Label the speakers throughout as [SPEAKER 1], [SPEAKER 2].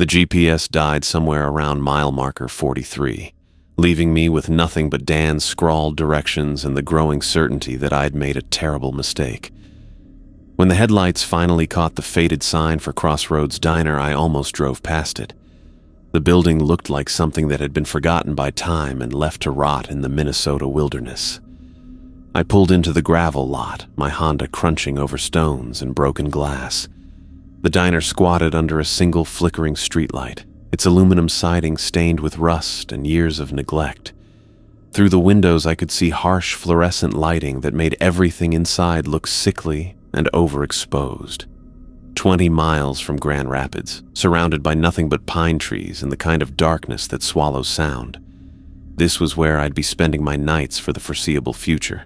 [SPEAKER 1] The GPS died somewhere around mile marker 43, leaving me with nothing but Dan's scrawled directions and the growing certainty that I'd made a terrible mistake. When the headlights finally caught the faded sign for Crossroads Diner, I almost drove past it. The building looked like something that had been forgotten by time and left to rot in the Minnesota wilderness. I pulled into the gravel lot, my Honda crunching over stones and broken glass. The diner squatted under a single flickering streetlight, its aluminum siding stained with rust and years of neglect. Through the windows I could see harsh fluorescent lighting that made everything inside look sickly and overexposed. 20 miles from Grand Rapids, surrounded by nothing but pine trees and the kind of darkness that swallows sound. This was where I'd be spending my nights for the foreseeable future.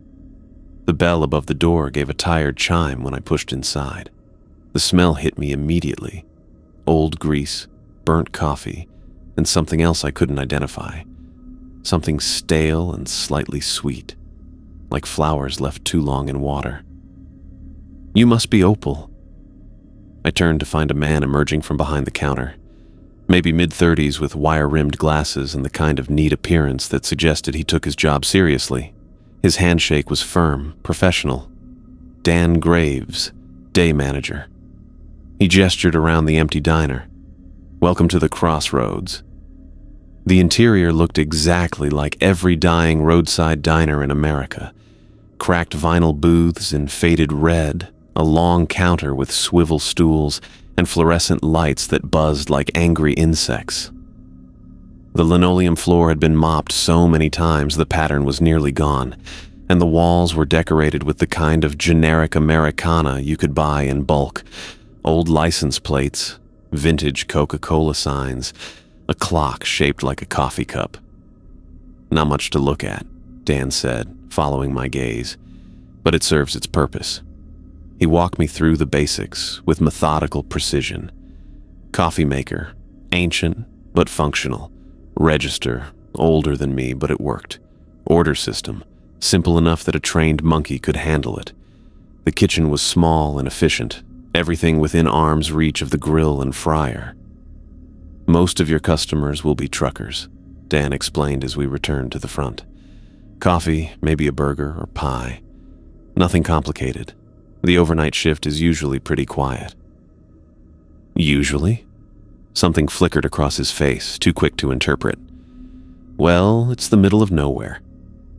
[SPEAKER 1] The bell above the door gave a tired chime when I pushed inside. The smell hit me immediately. Old grease, burnt coffee, and something else I couldn't identify. Something stale and slightly sweet, like flowers left too long in water. "You must be Opal." I turned to find a man emerging from behind the counter, maybe mid-30s with wire-rimmed glasses and the kind of neat appearance that suggested he took his job seriously. His handshake was firm, professional. Dan Graves, day manager. He gestured around the empty diner. "Welcome to the Crossroads." The interior looked exactly like every dying roadside diner in America. Cracked vinyl booths in faded red, a long counter with swivel stools, and fluorescent lights that buzzed like angry insects. The linoleum floor had been mopped so many times the pattern was nearly gone, and the walls were decorated with the kind of generic Americana you could buy in bulk. Old license plates, vintage Coca-Cola signs, a clock shaped like a coffee cup. "Not much to look at," Dan said, following my gaze, "but it serves its purpose." He walked me through the basics with methodical precision. Coffee maker, ancient but functional. Register, older than me, but it worked. Order system, simple enough that a trained monkey could handle it. The kitchen was small and efficient, everything within arm's reach of the grill and fryer. "Most of your customers will be truckers," Dan explained as we returned to the front. "Coffee, maybe a burger or pie. Nothing complicated. The overnight shift is usually pretty quiet." "Usually?" Something flickered across his face, too quick to interpret. "Well, it's the middle of nowhere.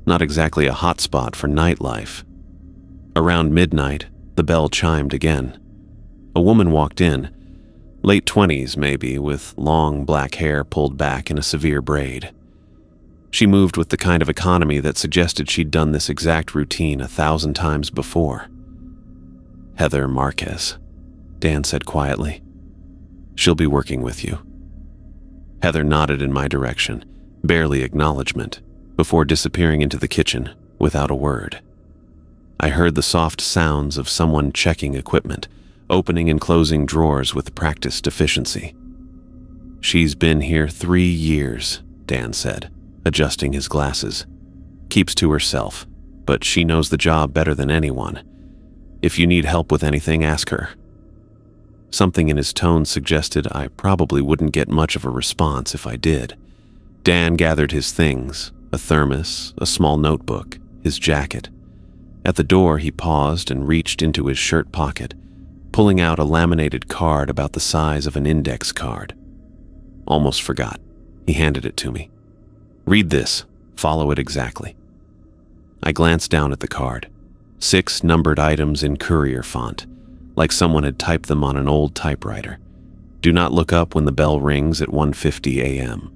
[SPEAKER 1] Not exactly a hot spot for nightlife." Around midnight, the bell chimed again. A woman walked in, late 20s maybe, with long black hair pulled back in a severe braid. She moved with the kind of economy that suggested she'd done this exact routine 1,000 times before. "Heather Marquez," Dan said quietly. "She'll be working with you." Heather nodded in my direction, barely acknowledgement, before disappearing into the kitchen without a word. I heard the soft sounds of someone checking equipment, opening and closing drawers with practiced efficiency. "She's been here 3 years, Dan said, adjusting his glasses. "Keeps to herself, but she knows the job better than anyone. If you need help with anything, ask her." Something in his tone suggested I probably wouldn't get much of a response if I did. Dan gathered his things, a thermos, a small notebook, his jacket. At the door, he paused and reached into his shirt pocket, pulling out a laminated card about the size of an index card. "Almost forgot." He handed it to me. "Read this. Follow it exactly." I glanced down at the card. 6 numbered items in courier font, like someone had typed them on an old typewriter. "Do not look up when the bell rings at 1:50 a.m.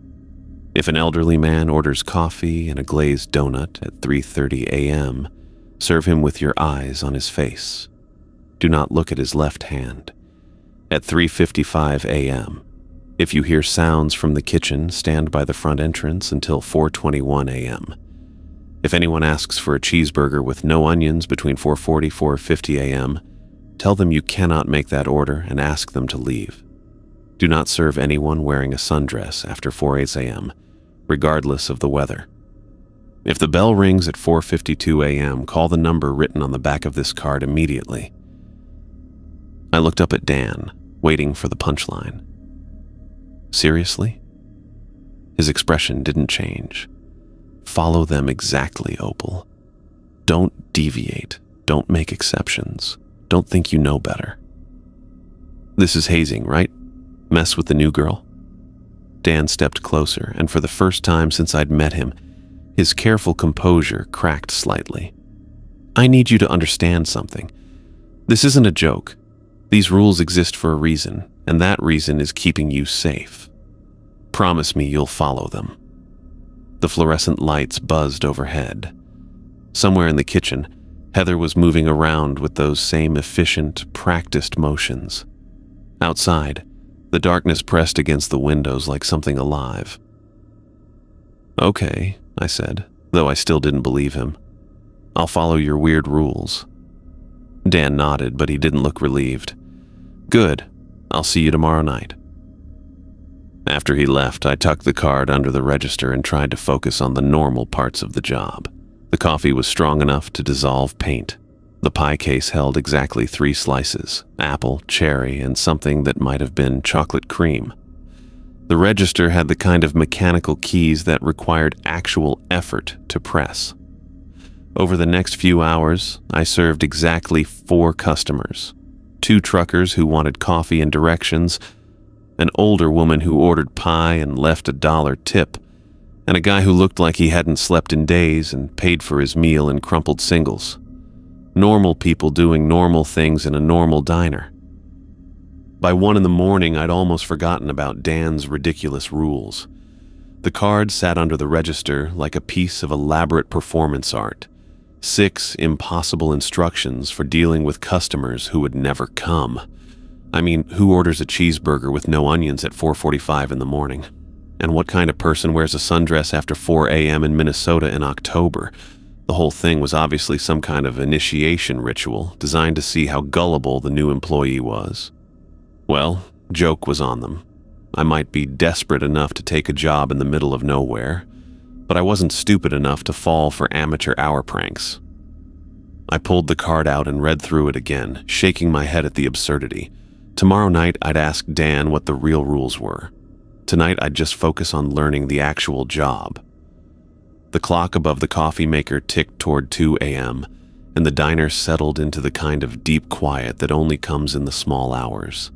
[SPEAKER 1] If an elderly man orders coffee and a glazed donut at 3:30 a.m., serve him with your eyes on his face. Do not look at his left hand. At 3:55 a.m., if you hear sounds from the kitchen, stand by the front entrance until 4:21 a.m. If anyone asks for a cheeseburger with no onions between 4:40 and 4:50 a.m., tell them you cannot make that order and ask them to leave. Do not serve anyone wearing a sundress after 4:08 a.m., regardless of the weather. If the bell rings at 4:52 a.m., call the number written on the back of this card immediately." I looked up at Dan, waiting for the punchline. Seriously? His expression didn't change. Follow them exactly, Opal. Don't deviate. Don't make exceptions. Don't think you know better. This is hazing, right? Mess with the new girl? Dan stepped closer, and for the first time since I'd met him, his careful composure cracked slightly. I need you to understand something. This isn't a joke. These rules exist for a reason, and that reason is keeping you safe. Promise me you'll follow them. The fluorescent lights buzzed overhead. Somewhere in the kitchen, Heather was moving around with those same efficient, practiced motions. Outside, the darkness pressed against the windows like something alive. Okay, I said, though I still didn't believe him. I'll follow your weird rules. Dan nodded, but he didn't look relieved. Good. I'll see you tomorrow night. After he left, I tucked the card under the register and tried to focus on the normal parts of the job. The coffee was strong enough to dissolve paint. The pie case held exactly 3 slices, apple, cherry, and something that might have been chocolate cream. The register had the kind of mechanical keys that required actual effort to press. Over the next few hours, I served exactly 4 customers. 2 truckers who wanted coffee and directions, an older woman who ordered pie and left a $1 tip, and a guy who looked like he hadn't slept in days and paid for his meal in crumpled singles. Normal people doing normal things in a normal diner. By 1 in the morning, I'd almost forgotten about Dan's ridiculous rules. The card sat under the register like a piece of elaborate performance art. 6 impossible instructions for dealing with customers who would never come. I mean, who orders a cheeseburger with no onions at 4:45 in the morning? And what kind of person wears a sundress after 4 a.m. in Minnesota in October? The whole thing was obviously some kind of initiation ritual designed to see how gullible the new employee was. Well, joke was on them. I might be desperate enough to take a job in the middle of nowhere, but I wasn't stupid enough to fall for amateur hour pranks. I pulled the card out and read through it again, shaking my head at the absurdity. Tomorrow night, I'd ask Dan what the real rules were. Tonight, I'd just focus on learning the actual job. The clock above the coffee maker ticked toward 2 a.m., and the diner settled into the kind of deep quiet that only comes in the small hours.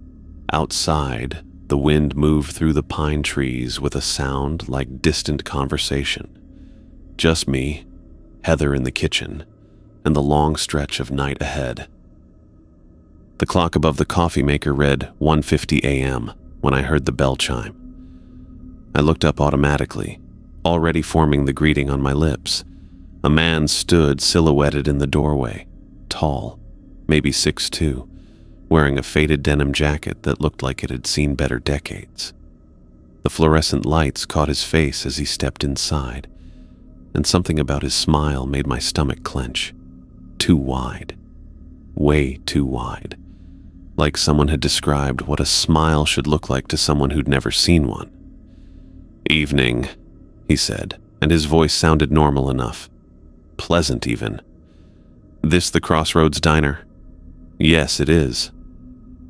[SPEAKER 1] Outside, the wind moved through the pine trees with a sound like distant conversation. Just me, Heather in the kitchen, and the long stretch of night ahead. The clock above the coffee maker read 1:50 a.m. when I heard the bell chime. I looked up automatically, already forming the greeting on my lips. A man stood silhouetted in the doorway, tall, maybe 6'2", wearing a faded denim jacket that looked like it had seen better decades. The fluorescent lights caught his face as he stepped inside, and something about his smile made my stomach clench. Too wide. Way too wide. Like someone had described what a smile should look like to someone who'd never seen one. "Evening," he said, and his voice sounded normal enough. Pleasant, even. "This the Crossroads Diner?" "Yes, it is."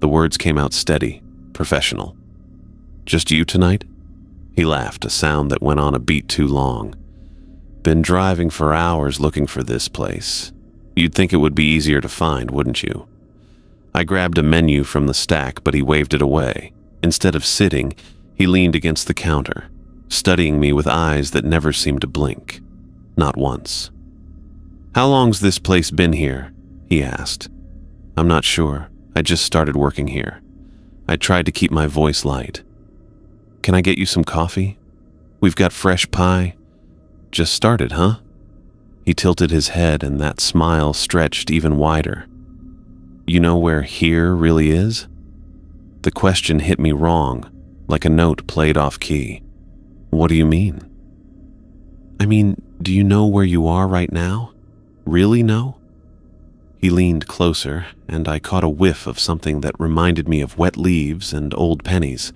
[SPEAKER 1] The words came out steady, professional. "Just you tonight?" He laughed, a sound that went on a beat too long. "Been driving for hours looking for this place. You'd think it would be easier to find, wouldn't you?" I grabbed a menu from the stack, but he waved it away. Instead of sitting, he leaned against the counter, studying me with eyes that never seemed to blink. Not once. "How long's this place been here?" he asked. "I'm not sure. I just started working here." I tried to keep my voice light. "Can I get you some coffee? We've got fresh pie." "Just started, huh?" He tilted his head, and that smile stretched even wider. "You know where here really is?" The question hit me wrong, like a note played off key. "What do you mean?" "I mean, do you know where you are right now? Really know?" He leaned closer, and I caught a whiff of something that reminded me of wet leaves and old pennies.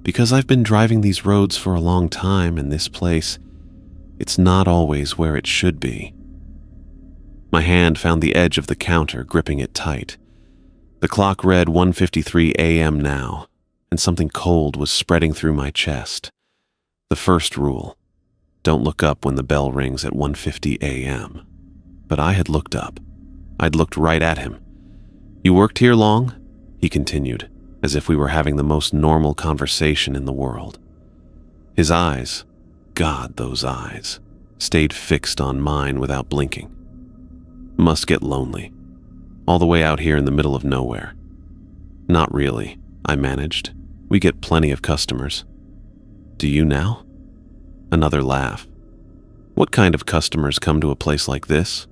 [SPEAKER 1] Because I've been driving these roads for a long time, and this place, it's not always where it should be. My hand found the edge of the counter, gripping it tight. The clock read 1:53 a.m. now, and something cold was spreading through my chest. The first rule: don't look up when the bell rings at 1:50 a.m. But I had looked up. I'd looked right at him. "You worked here long?" he continued, as if we were having the most normal conversation in the world. His eyes, God, those eyes, stayed fixed on mine without blinking. "Must get lonely. All the way out here in the middle of nowhere." "Not really," I managed. "We get plenty of customers." "Do you now?" Another laugh. "What kind of customers come to a place like this?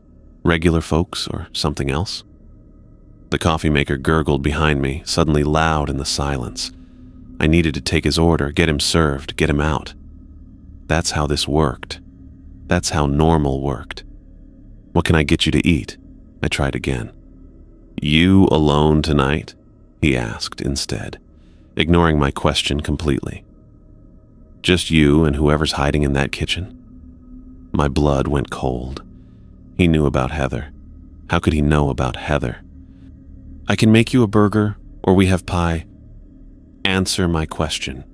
[SPEAKER 1] Regular folks or something else?" The coffee maker gurgled behind me, suddenly loud in the silence. I needed to take his order, get him served, get him out. That's how this worked. That's how normal worked. "What can I get you to eat?" I tried again. "You alone tonight?" he asked instead, ignoring my question completely. "Just you and whoever's hiding in that kitchen?" My blood went cold. He knew about Heather. How could he know about Heather? "I can make you a burger, or we have pie." "Answer my question."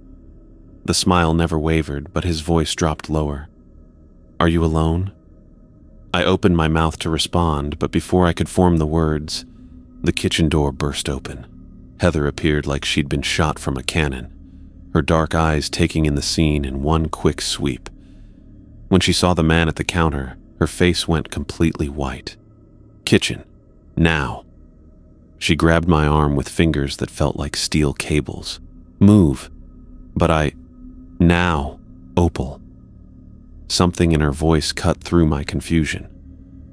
[SPEAKER 1] The smile never wavered, but his voice dropped lower. "Are you alone?" I opened my mouth to respond, but before I could form the words, the kitchen door burst open. Heather appeared like she'd been shot from a cannon, her dark eyes taking in the scene in one quick sweep. When she saw the man at the counter, her face went completely white. "Kitchen. Now." She grabbed my arm with fingers that felt like steel cables. "Move." But "Now, Opal." Something in her voice cut through my confusion.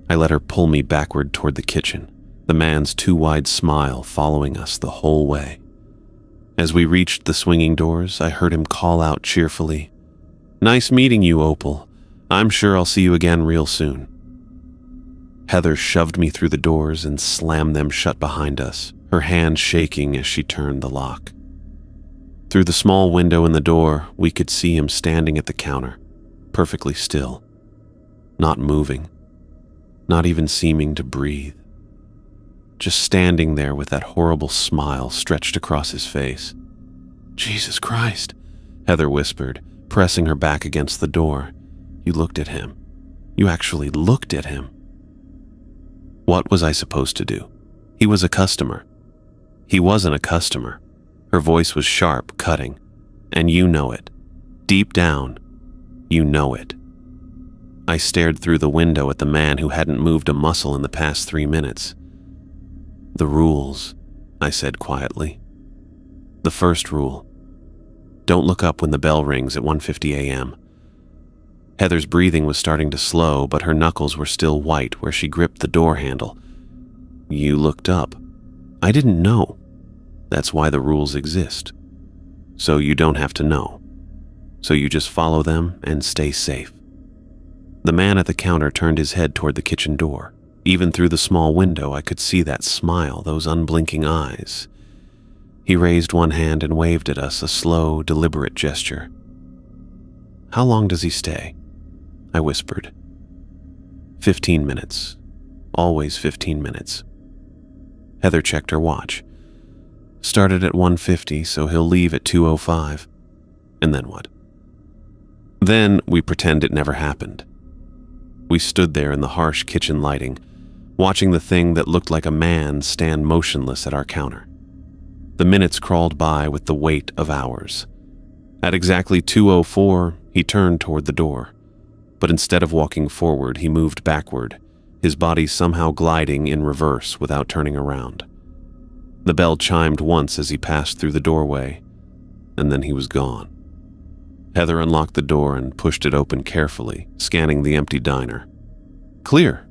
[SPEAKER 1] I let her pull me backward toward the kitchen, the man's too wide smile following us the whole way. As we reached the swinging doors, I heard him call out cheerfully, "Nice meeting you, Opal. I'm sure I'll see you again real soon." Heather shoved me through the doors and slammed them shut behind us, her hand shaking as she turned the lock. Through the small window in the door, we could see him standing at the counter, perfectly still, not moving, not even seeming to breathe. Just standing there with that horrible smile stretched across his face. "Jesus Christ," Heather whispered, pressing her back against the door. "You looked at him. You actually looked at him." What was I supposed to do? He was a customer. He wasn't a customer. Her voice was sharp, cutting. "And you know it. Deep down, you know it." I stared through the window at the man who hadn't moved a muscle in the past 3 minutes. "The rules," I said quietly. "The first rule: don't look up when the bell rings at 1:50 a.m. Heather's breathing was starting to slow, but her knuckles were still white where she gripped the door handle. "You looked up." "I didn't know." "That's why the rules exist. So you don't have to know. So you just follow them and stay safe." The man at the counter turned his head toward the kitchen door. Even through the small window, I could see that smile, those unblinking eyes. He raised one hand and waved at us, a slow, deliberate gesture. "How long does he stay?" I whispered. 15 minutes. Always 15 minutes. Heather checked her watch. "Started at 1:50, so he'll leave at 2:05. And then what?" Then we pretend it never happened. We stood there in the harsh kitchen lighting, watching the thing that looked like a man stand motionless at our counter. The minutes crawled by with the weight of hours. At exactly 2:04, he turned toward the door. But instead of walking forward, he moved backward, his body somehow gliding in reverse without turning around. The bell chimed once as he passed through the doorway, and then he was gone. Heather unlocked the door and pushed it open carefully, scanning the empty diner. "Clear."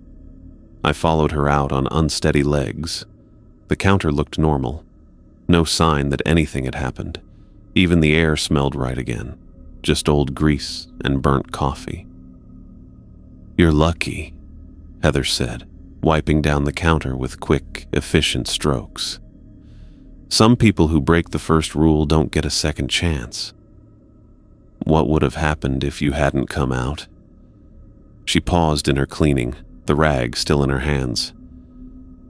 [SPEAKER 1] I followed her out on unsteady legs. The counter looked normal. No sign that anything had happened. Even the air smelled right again. Just old grease and burnt coffee. "You're lucky," Heather said, wiping down the counter with quick, efficient strokes. "Some people who break the first rule don't get a second chance." "What would have happened if you hadn't come out?" She paused in her cleaning, the rag still in her hands.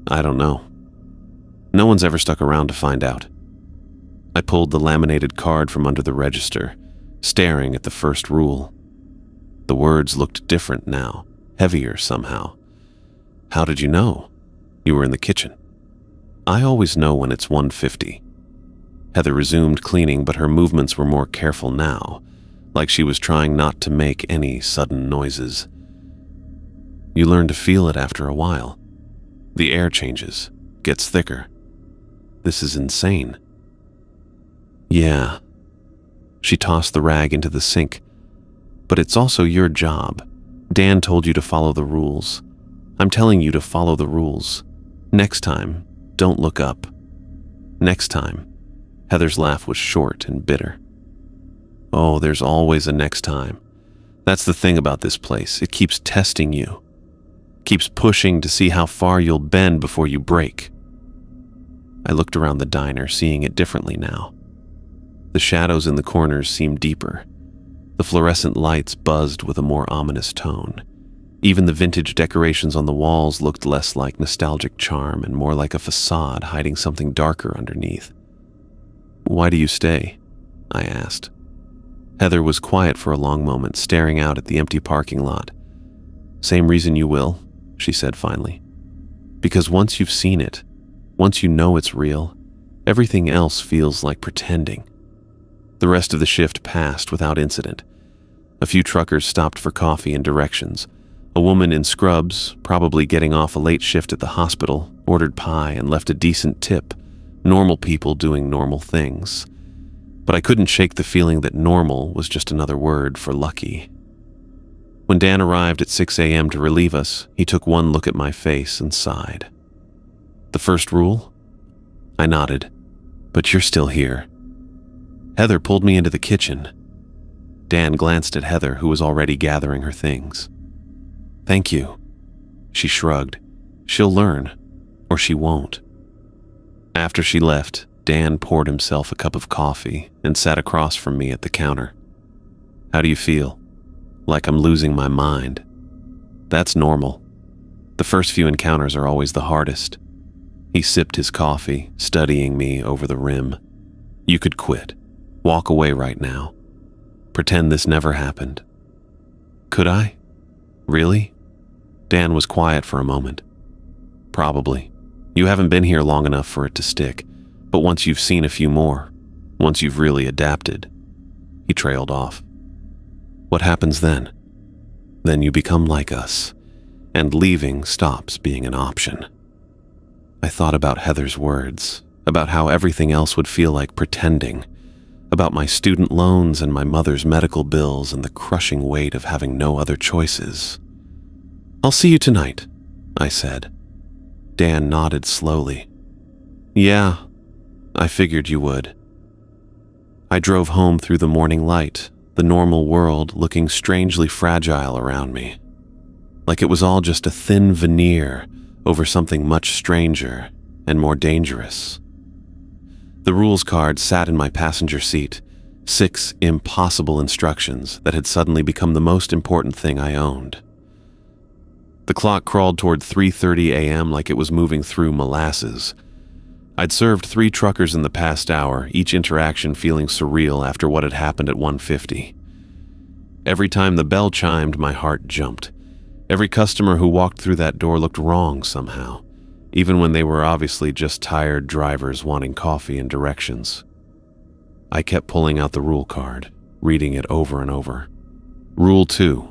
[SPEAKER 1] "I don't know. No one's ever stuck around to find out." I pulled the laminated card from under the register, staring at the first rule. The words looked different now, heavier somehow. How did you know? You were in the kitchen. I always know when it's 1:50. Heather resumed cleaning, but her movements were more careful now, like she was trying not to make any sudden noises. You learn to feel it after a while. The air changes, gets thicker. This is insane. Yeah. She tossed the rag into the sink. But it's also your job. Dan told you to follow the rules. I'm telling you to follow the rules. Next time, don't look up. Next time. Heather's laugh was short and bitter. Oh, there's always a next time. That's the thing about this place. It keeps testing you. Keeps pushing to see how far you'll bend before you break. I looked around the diner, seeing it differently now. The shadows in the corners seemed deeper. The fluorescent lights buzzed with a more ominous tone. Even the vintage decorations on the walls looked less like nostalgic charm and more like a facade hiding something darker underneath. Why do you stay? I asked. Heather was quiet for a long moment, staring out at the empty parking lot. Same reason you will, she said finally. Because once you've seen it, once you know it's real, everything else feels like pretending. The rest of the shift passed without incident. A few truckers stopped for coffee and directions. A woman in scrubs, probably getting off a late shift at the hospital, ordered pie and left a decent tip. Normal people doing normal things. But I couldn't shake the feeling that normal was just another word for lucky. When Dan arrived at 6 a.m. to relieve us, he took one look at my face and sighed. The first rule? I nodded. But you're still here. Heather pulled me into the kitchen. Dan glanced at Heather, who was already gathering her things. Thank you. She shrugged. She'll learn, or she won't. After she left, Dan poured himself a cup of coffee and sat across from me at the counter. How do you feel? Like I'm losing my mind. That's normal. The first few encounters are always the hardest. He sipped his coffee, studying me over the rim. You could quit. Walk away right now. Pretend this never happened. Could I? Really? Dan was quiet for a moment. Probably. You haven't been here long enough for it to stick, but once you've seen a few more, once you've really adapted, he trailed off. What happens then? Then you become like us, and leaving stops being an option. I thought about Heather's words, about how everything else would feel like pretending, about my student loans and my mother's medical bills and the crushing weight of having no other choices. I'll see you tonight, I said. Dan nodded slowly. Yeah, I figured you would. I drove home through the morning light, the normal world looking strangely fragile around me. Like it was all just a thin veneer over something much stranger and more dangerous. The rules card sat in my passenger seat, 6 impossible instructions that had suddenly become the most important thing I owned. The clock crawled toward 3:30 a.m. like it was moving through molasses. I'd served 3 truckers in the past hour, each interaction feeling surreal after what had happened at 1:50. Every time the bell chimed, my heart jumped. Every customer who walked through that door looked wrong somehow, even when they were obviously just tired drivers wanting coffee and directions. I kept pulling out the rule card, reading it over and over. Rule 2.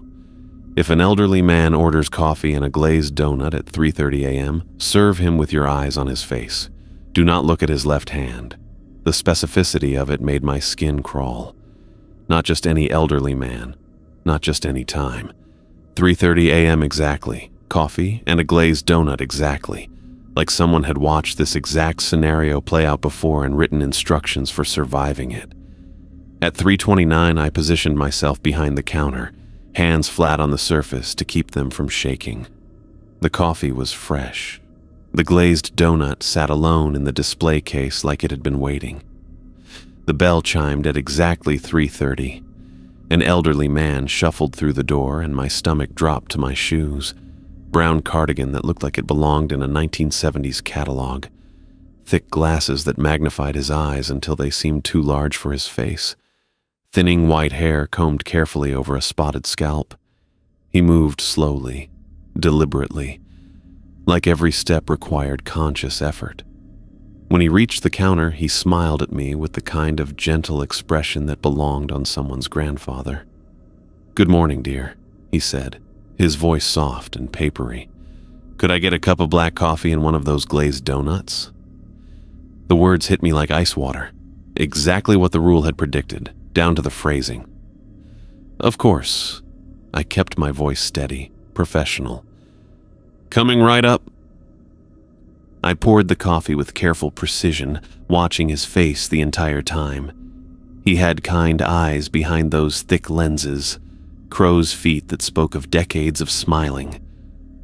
[SPEAKER 1] If an elderly man orders coffee and a glazed donut at 3:30 a.m., serve him with your eyes on his face. Do not look at his left hand. The specificity of it made my skin crawl. Not just any elderly man, not just any time. 3:30 a.m. exactly, coffee and a glazed donut exactly, like someone had watched this exact scenario play out before and written instructions for surviving it. At 3:29, I positioned myself behind the counter, hands flat on the surface to keep them from shaking. The coffee was fresh. The glazed donut sat alone in the display case like it had been waiting. The bell chimed at exactly 3:30. An elderly man shuffled through the door and my stomach dropped to my shoes. Brown cardigan that looked like it belonged in a 1970s catalog. thick glasses that magnified his eyes until they seemed too large for his face, thinning white hair combed carefully over a spotted scalp. He moved slowly, deliberately, like every step required conscious effort. When he reached the counter, he smiled at me with the kind of gentle expression that belonged on someone's grandfather. "Good morning, dear," he said, his voice soft and papery. "Could I get a cup of black coffee and one of those glazed donuts?" The words hit me like ice water, exactly what the rule had predicted, down to the phrasing. "Of course." I kept my voice steady, professional. "Coming right up." I poured the coffee with careful precision, watching his face the entire time. He had kind eyes behind those thick lenses, crow's feet that spoke of decades of smiling,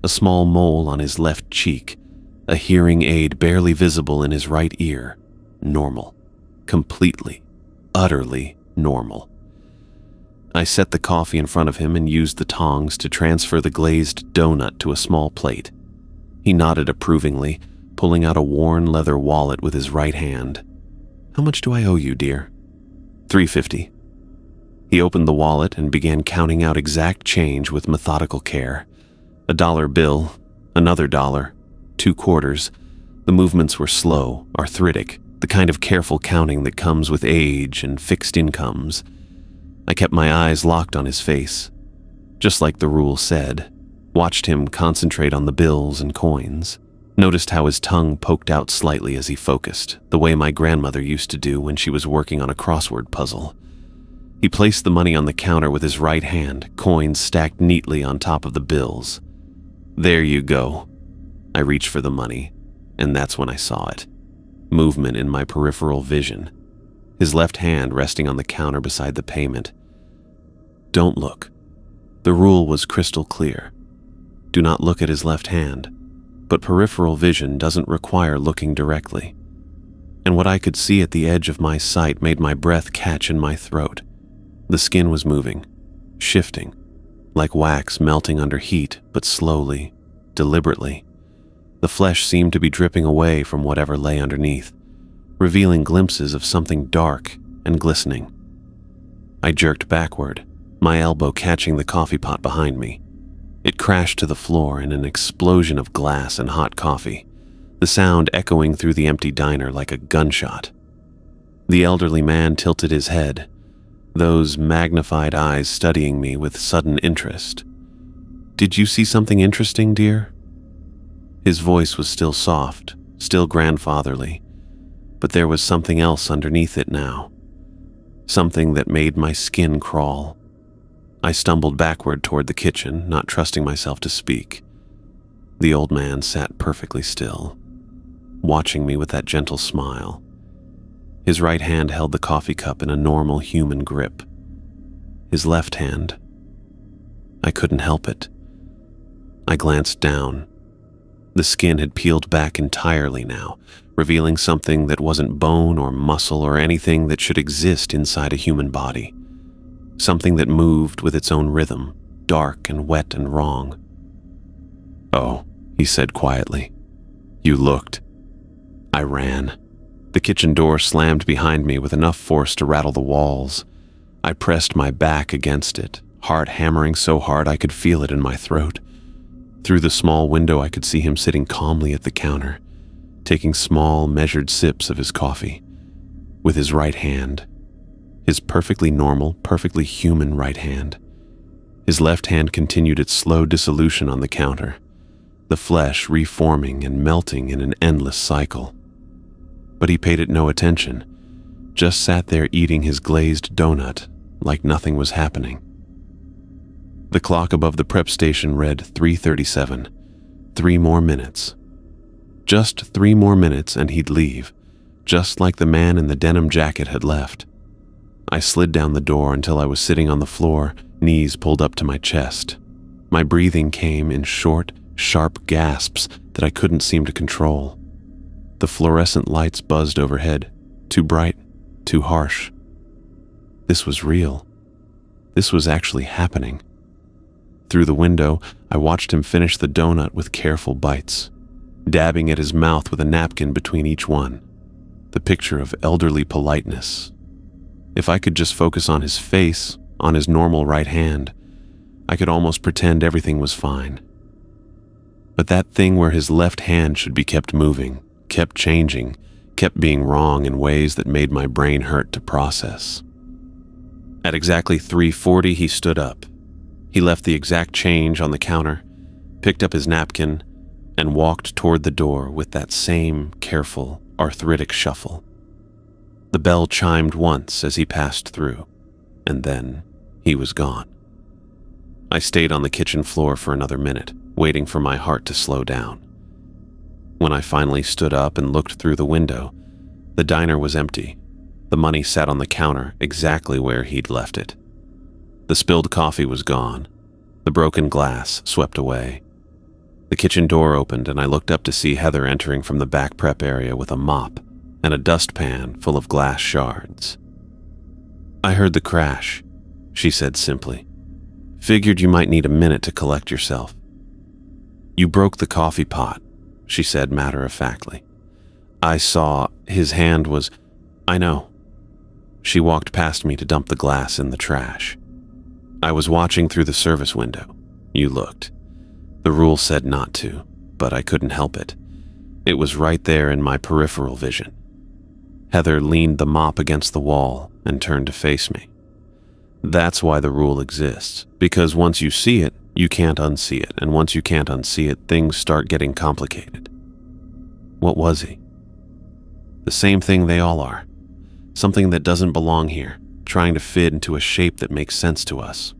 [SPEAKER 1] a small mole on his left cheek, a hearing aid barely visible in his right ear. Normal. Completely, utterly normal. I set the coffee in front of him and used the tongs to transfer the glazed donut to a small plate. He nodded approvingly, pulling out a worn leather wallet with his right hand. "How much do I owe you, dear?" $3.50. He opened the wallet and began counting out exact change with methodical care. A dollar bill, another dollar, 2 quarters. The movements were slow, arthritic, the kind of careful counting that comes with age and fixed incomes. I kept my eyes locked on his face, just like the rule said, watched him concentrate on the bills and coins. Noticed how his tongue poked out slightly as he focused, the way my grandmother used to do when she was working on a crossword puzzle. He placed the money on the counter with his right hand, coins stacked neatly on top of the bills. "There you go." I reached for the money, and that's when I saw it. Movement in my peripheral vision. His left hand resting on the counter beside the payment. Don't look. The rule was crystal clear. Do not look at his left hand. But peripheral vision doesn't require looking directly. And what I could see at the edge of my sight made my breath catch in my throat. The skin was moving, shifting, like wax melting under heat, but slowly, deliberately. The flesh seemed to be dripping away from whatever lay underneath, revealing glimpses of something dark and glistening. I jerked backward, my elbow catching the coffee pot behind me. It crashed to the floor in an explosion of glass and hot coffee, the sound echoing through the empty diner like a gunshot. The elderly man tilted his head, those magnified eyes studying me with sudden interest. "Did you see something interesting, dear?" His voice was still soft, still grandfatherly, but there was something else underneath it now. Something that made my skin crawl. I stumbled backward toward the kitchen, not trusting myself to speak. The old man sat perfectly still, watching me with that gentle smile. His right hand held the coffee cup in a normal human grip. His left hand, I couldn't help it. I glanced down. The skin had peeled back entirely now, revealing something that wasn't bone or muscle or anything that should exist inside a human body. Something that moved with its own rhythm, dark and wet and wrong. "Oh," he said quietly. "You looked." I ran. The kitchen door slammed behind me with enough force to rattle the walls. I pressed my back against it, heart hammering so hard I could feel it in my throat. Through the small window I could see him sitting calmly at the counter, taking small, measured sips of his coffee, with his right hand. His perfectly normal, perfectly human right hand. His left hand continued its slow dissolution on the counter, the flesh reforming and melting in an endless cycle. But he paid it no attention, just sat there eating his glazed donut like nothing was happening. The clock above the prep station read 3:37. 3 more minutes. Just 3 more minutes and he'd leave, just like the man in the denim jacket had left. I slid down the door until I was sitting on the floor, knees pulled up to my chest. My breathing came in short, sharp gasps that I couldn't seem to control. The fluorescent lights buzzed overhead, too bright, too harsh. This was real. This was actually happening. Through the window, I watched him finish the donut with careful bites. dabbing at his mouth with a napkin between each one. The picture of elderly politeness. If I could just focus on his face, on his normal right hand, I could almost pretend everything was fine. But that thing where his left hand should be kept moving, kept changing, kept being wrong in ways that made my brain hurt to process. At exactly 3:40, he stood up. He left the exact change on the counter, picked up his napkin, and walked toward the door with that same careful, arthritic shuffle. The bell chimed once as he passed through, and then he was gone. I stayed on the kitchen floor for another minute, waiting for my heart to slow down. When I finally stood up and looked through the window, the diner was empty. The money sat on the counter exactly where he'd left it. The spilled coffee was gone. The broken glass swept away. The kitchen door opened and I looked up to see Heather entering from the back prep area with a mop and a dustpan full of glass shards. "I heard the crash," she said simply. "Figured you might need a minute to collect yourself." "You broke the coffee pot," she said matter-of-factly. "I saw his hand was—" "I know." She walked past me to dump the glass in the trash. "I was watching through the service window. You looked. The rule said not to, but I couldn't help it. It was right there in my peripheral vision." Heather leaned the mop against the wall and turned to face me. "That's why the rule exists, because once you see it, you can't unsee it, and once you can't unsee it, things start getting complicated." What was he? The same thing they all are. Something that doesn't belong here, trying to fit into a shape that makes sense to us.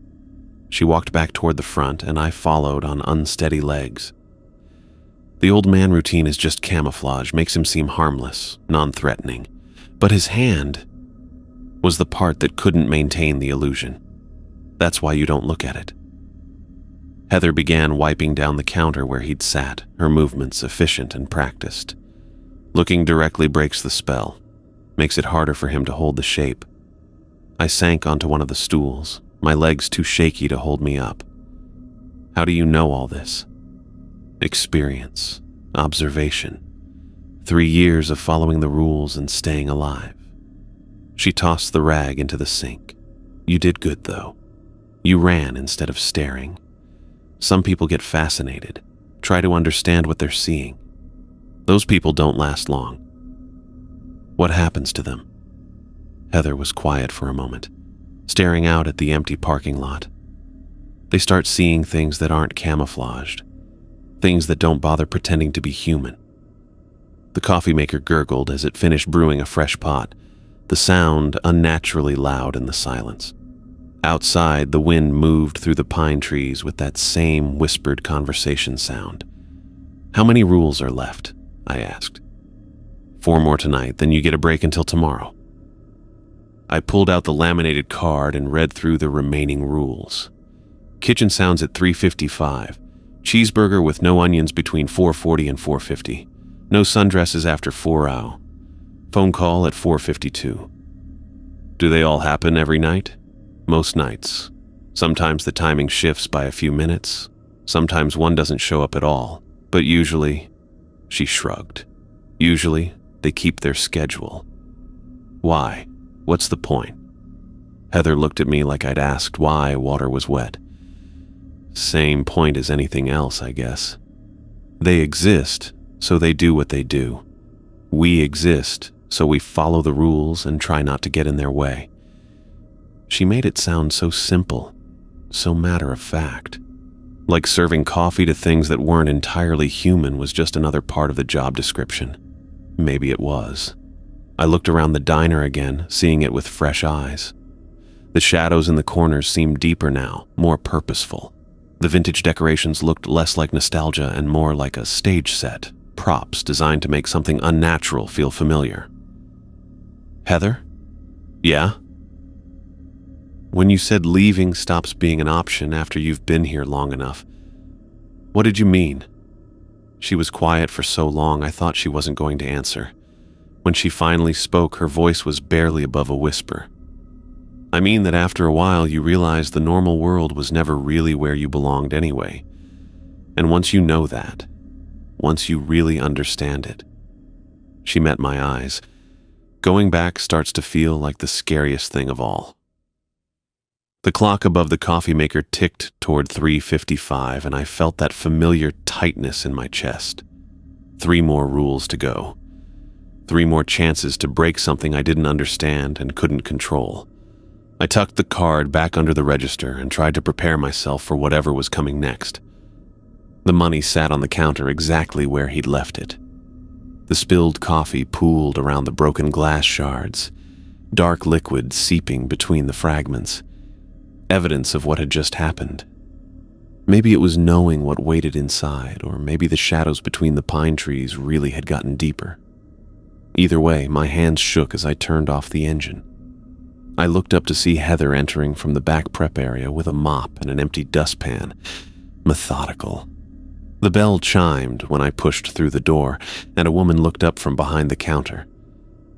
[SPEAKER 1] She walked back toward the front, and I followed on unsteady legs. The old man routine is just camouflage, makes him seem harmless, non-threatening. But his hand was the part that couldn't maintain the illusion. That's why you don't look at it. Heather began wiping down the counter where he'd sat, her movements efficient and practiced. Looking directly breaks the spell, makes it harder for him to hold the shape. I sank onto one of the stools, my legs too shaky to hold me up. "How do you know all this?" "Experience, observation, 3 years of following the rules and staying alive." She tossed the rag into the sink. "You did good, though. You ran instead of staring. Some people get fascinated, try to understand what they're seeing. Those people don't last long." "What happens to them?" Heather was quiet for a moment, staring out at the empty parking lot. "They start seeing things that aren't camouflaged, things that don't bother pretending to be human." The coffee maker gurgled as it finished brewing a fresh pot, the sound unnaturally loud in the silence. Outside, the wind moved through the pine trees with that same whispered conversation sound. "How many rules are left?" I asked. "4 more tonight, then you get a break until tomorrow." I pulled out the laminated card and read through the remaining rules. Kitchen sounds at 3:55. Cheeseburger with no onions between 4:40 and 4:50. No sundresses after 4 hours. Phone call at 4:52. Do they all happen every night? Most nights. Sometimes the timing shifts by a few minutes. Sometimes one doesn't show up at all. But usually, she shrugged. Usually, they keep their schedule. Why? What's the point? Heather looked at me like I'd asked why water was wet. Same point as anything else, I guess. They exist, so they do what they do. We exist, so we follow the rules and try not to get in their way. She made it sound so simple, so matter-of-fact. Like serving coffee to things that weren't entirely human was just another part of the job description. Maybe it was. I looked around the diner again, seeing it with fresh eyes. The shadows in the corners seemed deeper now, more purposeful. The vintage decorations looked less like nostalgia and more like a stage set, props designed to make something unnatural feel familiar. Heather? Yeah? When you said leaving stops being an option after you've been here long enough, what did you mean? She was quiet for so long I thought she wasn't going to answer. When she finally spoke, her voice was barely above a whisper. I mean that after a while you realize the normal world was never really where you belonged anyway. And once you know that, once you really understand it. She met my eyes. Going back starts to feel like the scariest thing of all. The clock above the coffee maker ticked toward 3:55, and I felt that familiar tightness in my chest. 3 more rules to go. 3 more chances to break something I didn't understand and couldn't control. I tucked the card back under the register and tried to prepare myself for whatever was coming next. The money sat on the counter exactly where he'd left it. The spilled coffee pooled around the broken glass shards, dark liquid seeping between the fragments. Evidence of what had just happened. Maybe it was knowing what waited inside, or maybe the shadows between the pine trees really had gotten deeper. Either way, my hands shook as I turned off the engine. I looked up to see Heather entering from the back prep area with a mop and an empty dustpan. Methodical. The bell chimed when I pushed through the door, and a woman looked up from behind the counter.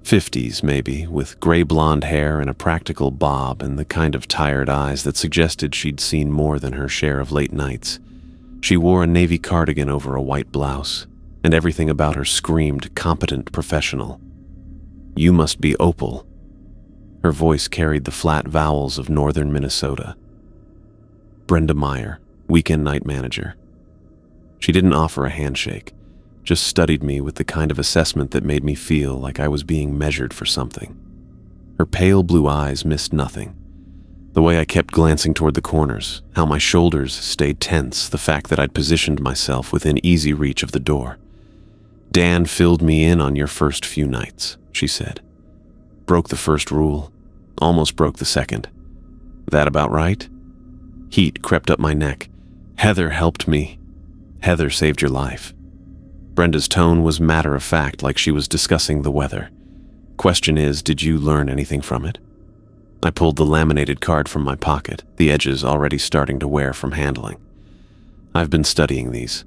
[SPEAKER 1] 50s, maybe, with gray blonde hair and a practical bob and the kind of tired eyes that suggested she'd seen more than her share of late nights. She wore a navy cardigan over a white blouse, and everything about her screamed competent professional. "You must be Opal." Her voice carried the flat vowels of northern Minnesota. Brenda Meyer, weekend night manager. She didn't offer a handshake, just studied me with the kind of assessment that made me feel like I was being measured for something. Her pale blue eyes missed nothing. The way I kept glancing toward the corners, how my shoulders stayed tense, the fact that I'd positioned myself within easy reach of the door. "Dan filled me in on your first few nights," she said. "Broke the first rule, almost broke the second. That about right?" Heat crept up my neck. "Heather helped me. Heather saved your life." Brenda's tone was matter-of-fact, like she was discussing the weather. "Question is, did you learn anything from it?" I pulled the laminated card from my pocket, the edges already starting to wear from handling. "I've been studying these."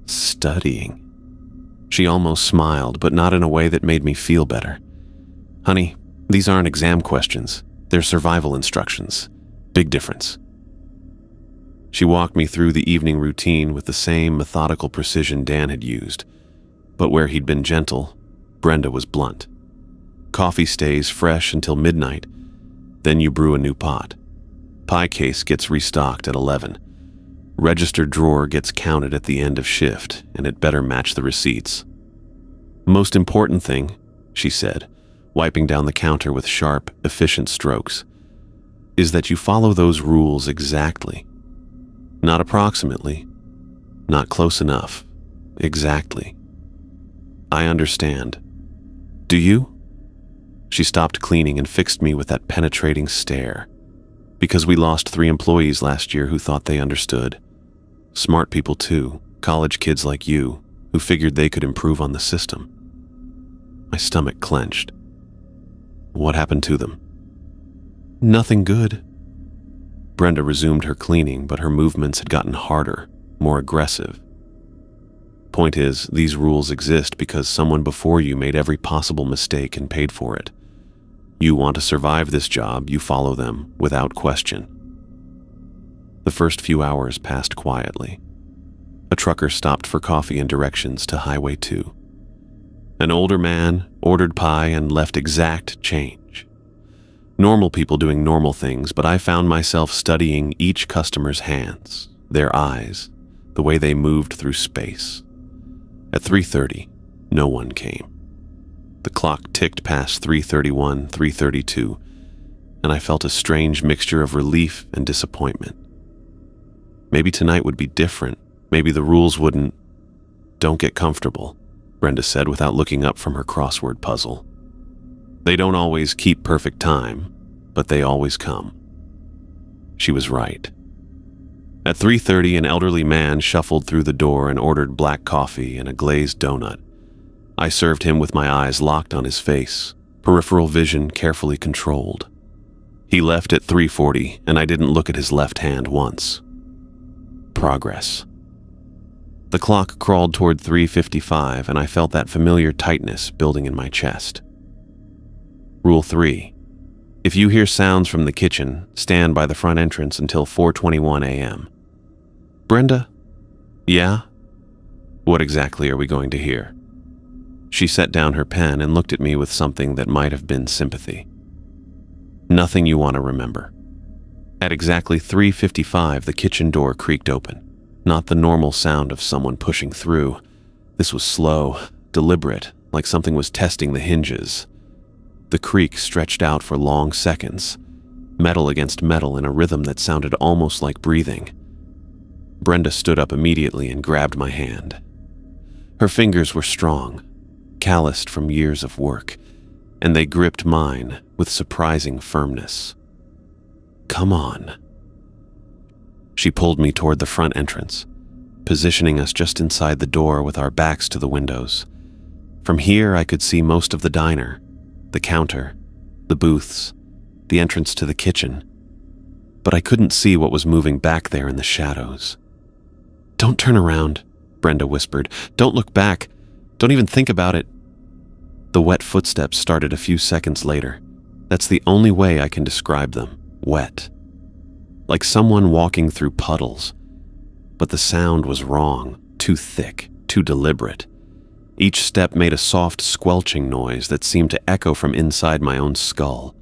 [SPEAKER 1] Studying? She almost smiled, but not in a way that made me feel better. "Honey, these aren't exam questions. They're survival instructions. Big difference." She walked me through the evening routine with the same methodical precision Dan had used. But where he'd been gentle, Brenda was blunt. Coffee stays fresh until midnight, then you brew a new pot. Pie case gets restocked at 11. Register drawer gets counted at the end of shift, and it better match the receipts. "Most important thing," she said, wiping down the counter with sharp, efficient strokes, "is that you follow those rules exactly. Not approximately, not close enough, exactly." "I understand. Do you?" She stopped cleaning and fixed me with that penetrating stare. "Because we lost 3 employees last year who thought they understood. Smart people too, college kids like you, who figured they could improve on the system." My stomach clenched. "What happened to them?" "Nothing good." Brenda resumed her cleaning, but her movements had gotten harder, more aggressive. "Point is, these rules exist because someone before you made every possible mistake and paid for it. You want to survive this job, you follow them without question." The first few hours passed quietly. A trucker stopped for coffee and directions to Highway 2. An older man ordered pie and left exact change. Normal people doing normal things, but I found myself studying each customer's hands, their eyes, the way they moved through space. At 3:30, no one came. The clock ticked past 3:31, 3:32, and I felt a strange mixture of relief and disappointment. Maybe tonight would be different. Maybe the rules wouldn't. "Don't get comfortable," Brenda said without looking up from her crossword puzzle. "They don't always keep perfect time, but they always come." She was right. At 3:30, an elderly man shuffled through the door and ordered black coffee and a glazed donut. I served him with my eyes locked on his face, peripheral vision carefully controlled. He left at 3:40, and I didn't look at his left hand once. Progress. The clock crawled toward 3:55, and I felt that familiar tightness building in my chest. Rule 3. If you hear sounds from the kitchen, stand by the front entrance until 4:21 a.m. "Brenda?" "Yeah?" What exactly are we going to hear? She set down her pen and looked at me with something that might have been sympathy. Nothing you want to remember. At exactly 3:55, the kitchen door creaked open. Not the normal sound of someone pushing through. This was slow, deliberate, like something was testing the hinges. The creak stretched out for long seconds, metal against metal in a rhythm that sounded almost like breathing. Brenda stood up immediately and grabbed my hand. Her fingers were strong, calloused from years of work, and they gripped mine with surprising firmness. Come on. She pulled me toward the front entrance, positioning us just inside the door with our backs to the windows. From here, I could see most of the diner, the counter, the booths, the entrance to the kitchen, but I couldn't see what was moving back there in the shadows. "Don't turn around," Brenda whispered. "Don't look back. Don't even think about it." The wet footsteps started a few seconds later. That's the only way I can describe them. Wet. Like someone walking through puddles. But the sound was wrong, too thick, too deliberate. Each step made a soft squelching noise that seemed to echo from inside my own skull.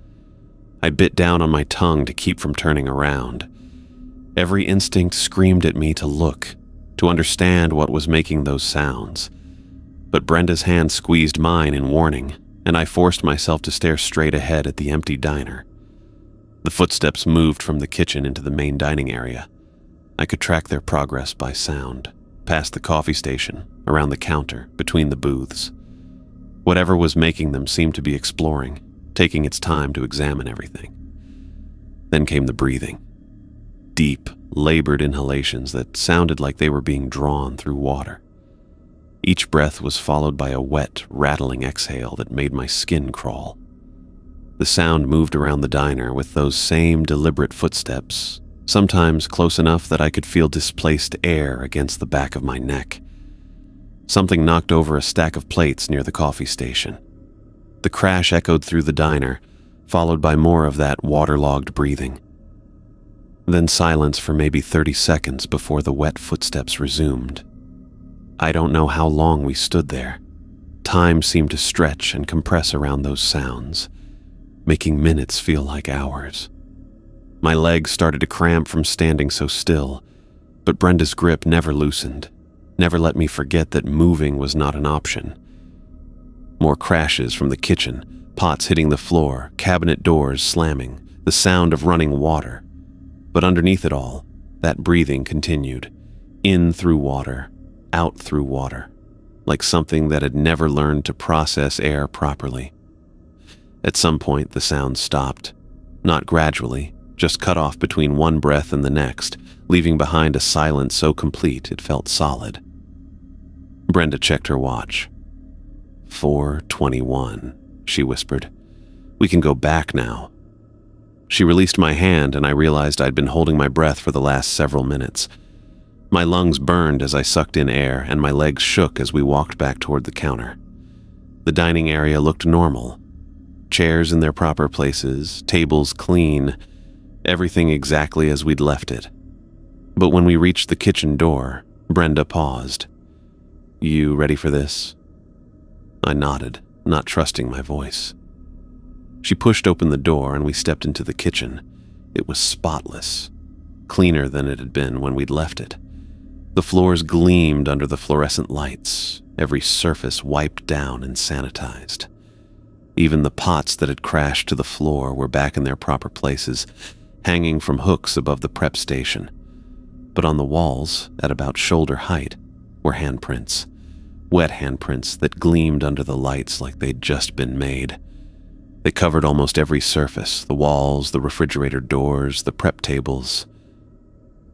[SPEAKER 1] I bit down on my tongue to keep from turning around. Every instinct screamed at me to look, to understand what was making those sounds. But Brenda's hand squeezed mine in warning, and I forced myself to stare straight ahead at the empty diner. The footsteps moved from the kitchen into the main dining area. I could track their progress by sound, past the coffee station, around the counter, between the booths. Whatever was making them seemed to be exploring, taking its time to examine everything. Then came the breathing. Deep, labored inhalations that sounded like they were being drawn through water. Each breath was followed by a wet, rattling exhale that made my skin crawl. The sound moved around the diner with those same deliberate footsteps, sometimes close enough that I could feel displaced air against the back of my neck. Something knocked over a stack of plates near the coffee station. The crash echoed through the diner, followed by more of that waterlogged breathing. Then silence for maybe 30 seconds before the wet footsteps resumed. I don't know how long we stood there. Time seemed to stretch and compress around those sounds, making minutes feel like hours. My legs started to cramp from standing so still, but Brenda's grip never loosened, never let me forget that moving was not an option. More crashes from the kitchen, pots hitting the floor, cabinet doors slamming, the sound of running water. But underneath it all, that breathing continued, in through water, out through water, like something that had never learned to process air properly. At some point, the sound stopped, not gradually, just cut off between one breath and the next, leaving behind a silence so complete it felt solid. Brenda checked her watch. 4:21, she whispered. "We can go back now." She released my hand and I realized I'd been holding my breath for the last several minutes. My lungs burned as I sucked in air and my legs shook as we walked back toward the counter. The dining area looked normal. Chairs in their proper places, tables clean, everything exactly as we'd left it. But when we reached the kitchen door, Brenda paused. "You ready for this?" I nodded, not trusting my voice. She pushed open the door and we stepped into the kitchen. It was spotless, cleaner than it had been when we'd left it. The floors gleamed under the fluorescent lights, every surface wiped down and sanitized. Even the pots that had crashed to the floor were back in their proper places, hanging from hooks above the prep station. But on the walls, at about shoulder height, were handprints. Wet handprints that gleamed under the lights like they'd just been made. They covered almost every surface, the walls, the refrigerator doors, the prep tables.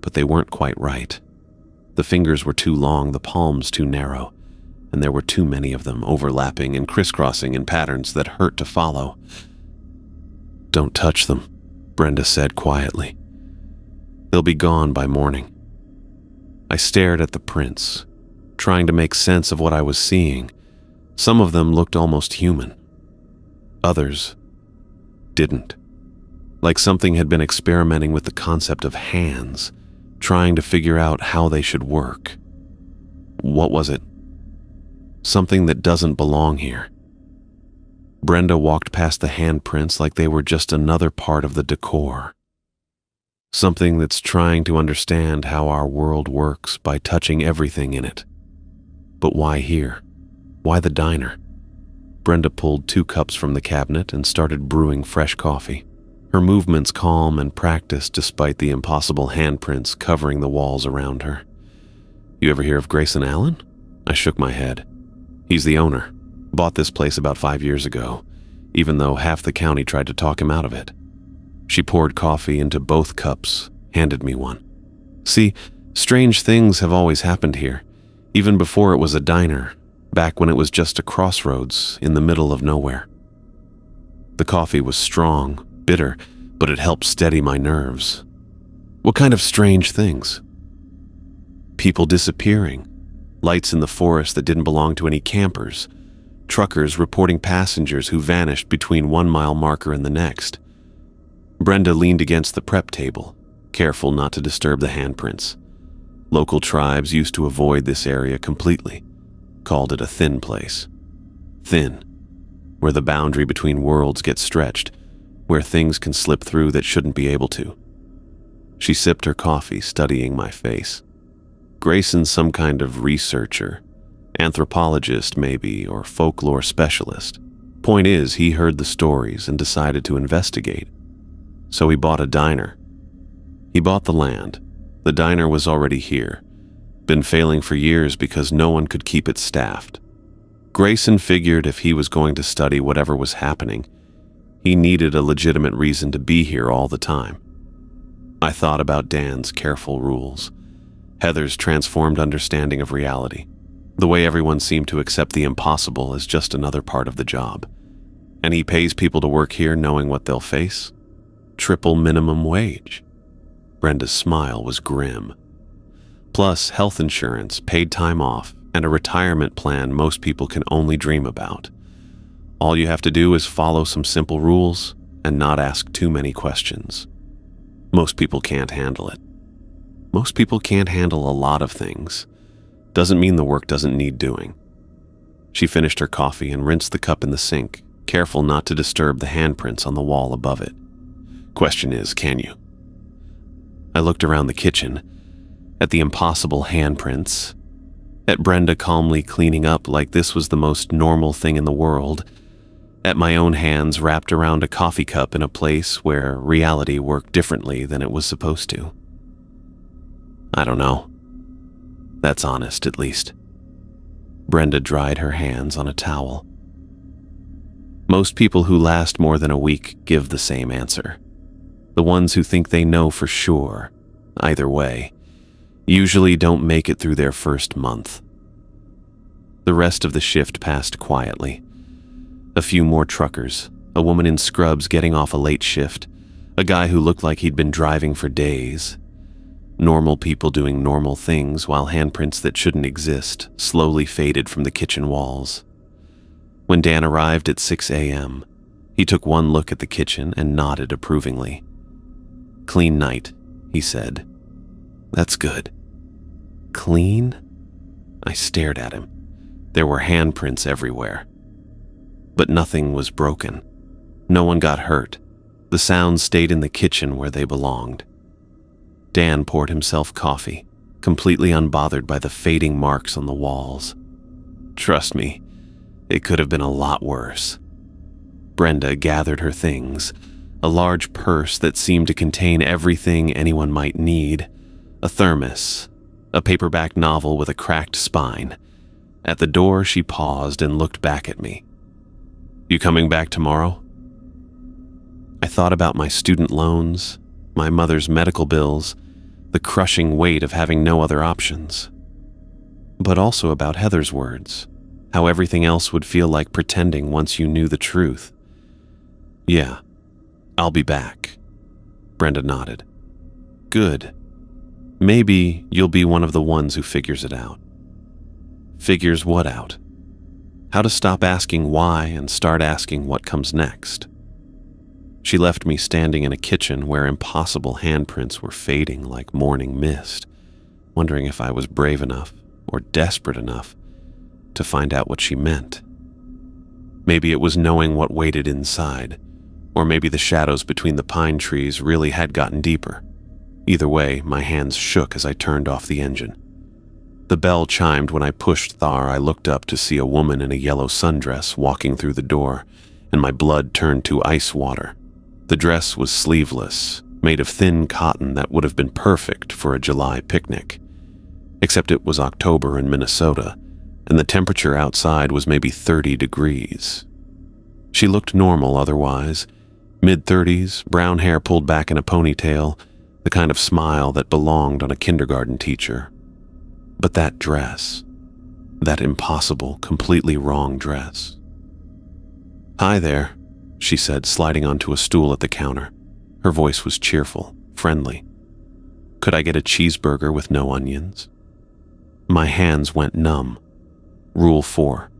[SPEAKER 1] But they weren't quite right. The fingers were too long, the palms too narrow, and there were too many of them overlapping and crisscrossing in patterns that hurt to follow. "Don't touch them," Brenda said quietly. "They'll be gone by morning." I stared at the prints, trying to make sense of what I was seeing. Some of them looked almost human. Others didn't. Like something had been experimenting with the concept of hands, trying to figure out how they should work. What was it? Something that doesn't belong here. Brenda walked past the handprints like they were just another part of the decor. Something that's trying to understand how our world works by touching everything in it. But why here? Why the diner? Brenda pulled 2 cups from the cabinet and started brewing fresh coffee. Her movements calm and practiced despite the impossible handprints covering the walls around her. You ever hear of Grayson Allen? I shook my head. He's the owner. Bought this place about 5 years ago, even though half the county tried to talk him out of it. She poured coffee into both cups, handed me one. See, strange things have always happened here, even before it was a diner, back when it was just a crossroads in the middle of nowhere. The coffee was strong, bitter, but it helped steady my nerves. What kind of strange things? People disappearing, lights in the forest that didn't belong to any campers, truckers reporting passengers who vanished between 1 mile marker and the next. Brenda leaned against the prep table, careful not to disturb the handprints. Local tribes used to avoid this area completely, called it a thin place. Thin, where the boundary between worlds gets stretched, where things can slip through that shouldn't be able to. She sipped her coffee, studying my face. Grayson's some kind of researcher, anthropologist maybe, or folklore specialist. Point is, he heard the stories and decided to investigate. So he bought a diner. He bought the land. The diner was already here. Been failing for years because no one could keep it staffed. Grayson figured if he was going to study whatever was happening, he needed a legitimate reason to be here all the time. I thought about Dan's careful rules, Heather's transformed understanding of reality, the way everyone seemed to accept the impossible as just another part of the job. And he pays people to work here knowing what they'll face? Triple minimum wage. Brenda's smile was grim. Plus health insurance, paid time off, and a retirement plan most people can only dream about. All you have to do is follow some simple rules and not ask too many questions. Most people can't handle it. Most people can't handle a lot of things. Doesn't mean the work doesn't need doing. She finished her coffee and rinsed the cup in the sink, careful not to disturb the handprints on the wall above it. Question is, can you? I looked around the kitchen, at the impossible handprints, at Brenda calmly cleaning up like this was the most normal thing in the world, at my own hands wrapped around a coffee cup in a place where reality worked differently than it was supposed to. I don't know. That's honest, at least. Brenda dried her hands on a towel. Most people who last more than a week give the same answer. The ones who think they know for sure, either way, usually don't make it through their first month. The rest of the shift passed quietly. A few more truckers, a woman in scrubs getting off a late shift, a guy who looked like he'd been driving for days. Normal people doing normal things while handprints that shouldn't exist slowly faded from the kitchen walls. When Dan arrived at 6 a.m., he took one look at the kitchen and nodded approvingly. "Clean night," he said. "That's good." Clean? I stared at him. There were handprints everywhere. But nothing was broken. No one got hurt. The sounds stayed in the kitchen where they belonged. Dan poured himself coffee, completely unbothered by the fading marks on the walls. Trust me, it could have been a lot worse. Brenda gathered her things, a large purse that seemed to contain everything anyone might need, a thermos, a paperback novel with a cracked spine. At the door, she paused and looked back at me. "You coming back tomorrow?" I thought about my student loans, my mother's medical bills, the crushing weight of having no other options. But also about Heather's words, how everything else would feel like pretending once you knew the truth. "Yeah, I'll be back." Brenda nodded. "Good. Maybe you'll be one of the ones who figures it out." Figures what out? How to stop asking why and start asking what comes next. She left me standing in a kitchen where impossible handprints were fading like morning mist, wondering if I was brave enough or desperate enough to find out what she meant. Maybe it was knowing what waited inside, or maybe the shadows between the pine trees really had gotten deeper. Either way, my hands shook as I turned off the engine. The bell chimed when I pushed Thar. I looked up to see a woman in a yellow sundress walking through the door, and my blood turned to ice water. The dress was sleeveless, made of thin cotton that would have been perfect for a July picnic. Except it was October in Minnesota, and the temperature outside was maybe 30 degrees. She looked normal otherwise, mid-30s, brown hair pulled back in a ponytail, the kind of smile that belonged on a kindergarten teacher. But that dress, that impossible, completely wrong dress. "Hi there," she said, sliding onto a stool at the counter. Her voice was cheerful, friendly. "Could I get a cheeseburger with no onions?" My hands went numb. Rule 4.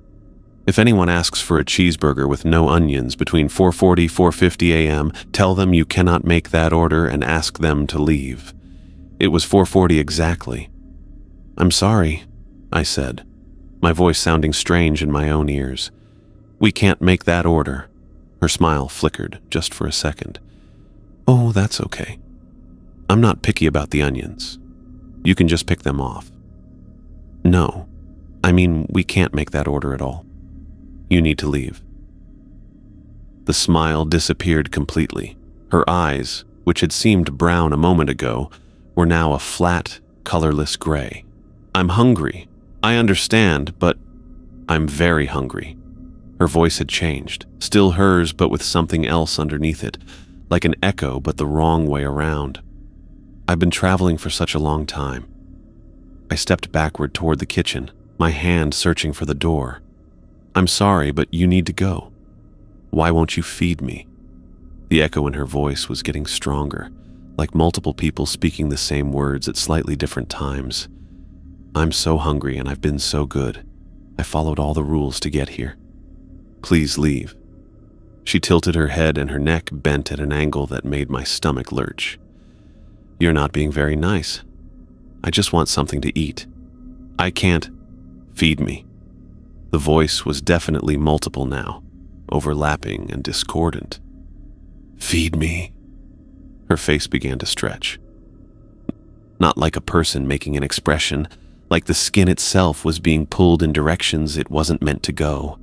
[SPEAKER 1] If anyone asks for a cheeseburger with no onions between 4:40 and 4:50 a.m., tell them you cannot make that order and ask them to leave. It was 4:40 exactly. "I'm sorry," I said, my voice sounding strange in my own ears. "We can't make that order." Her smile flickered just for a second. "Oh, that's okay. I'm not picky about the onions. You can just pick them off." "No, I mean, we can't make that order at all. You need to leave." The smile disappeared completely. Her eyes, which had seemed brown a moment ago, were now a flat, colorless gray. "I'm hungry. I understand, but I'm very hungry." Her voice had changed, still hers but with something else underneath it, like an echo but the wrong way around. "I've been traveling for such a long time." I stepped backward toward the kitchen, my hand searching for the door. "I'm sorry, but you need to go. Why won't you feed me?" The echo in her voice was getting stronger, like multiple people speaking the same words at slightly different times. "I'm so hungry and I've been so good. I followed all the rules to get here. Please leave." She tilted her head and her neck bent at an angle that made my stomach lurch. "You're not being very nice. I just want something to eat. I can't. Feed me." The voice was definitely multiple now, overlapping and discordant. "Feed me." Her face began to stretch. Not like a person making an expression, like the skin itself was being pulled in directions it wasn't meant to go.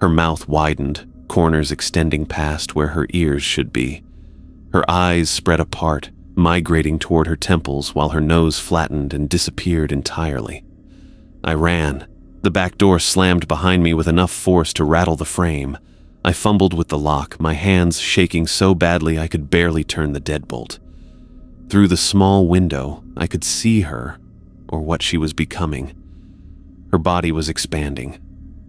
[SPEAKER 1] Her mouth widened, corners extending past where her ears should be. Her eyes spread apart, migrating toward her temples while her nose flattened and disappeared entirely. I ran. The back door slammed behind me with enough force to rattle the frame. I fumbled with the lock, my hands shaking so badly I could barely turn the deadbolt. Through the small window, I could see her, or what she was becoming. Her body was expanding,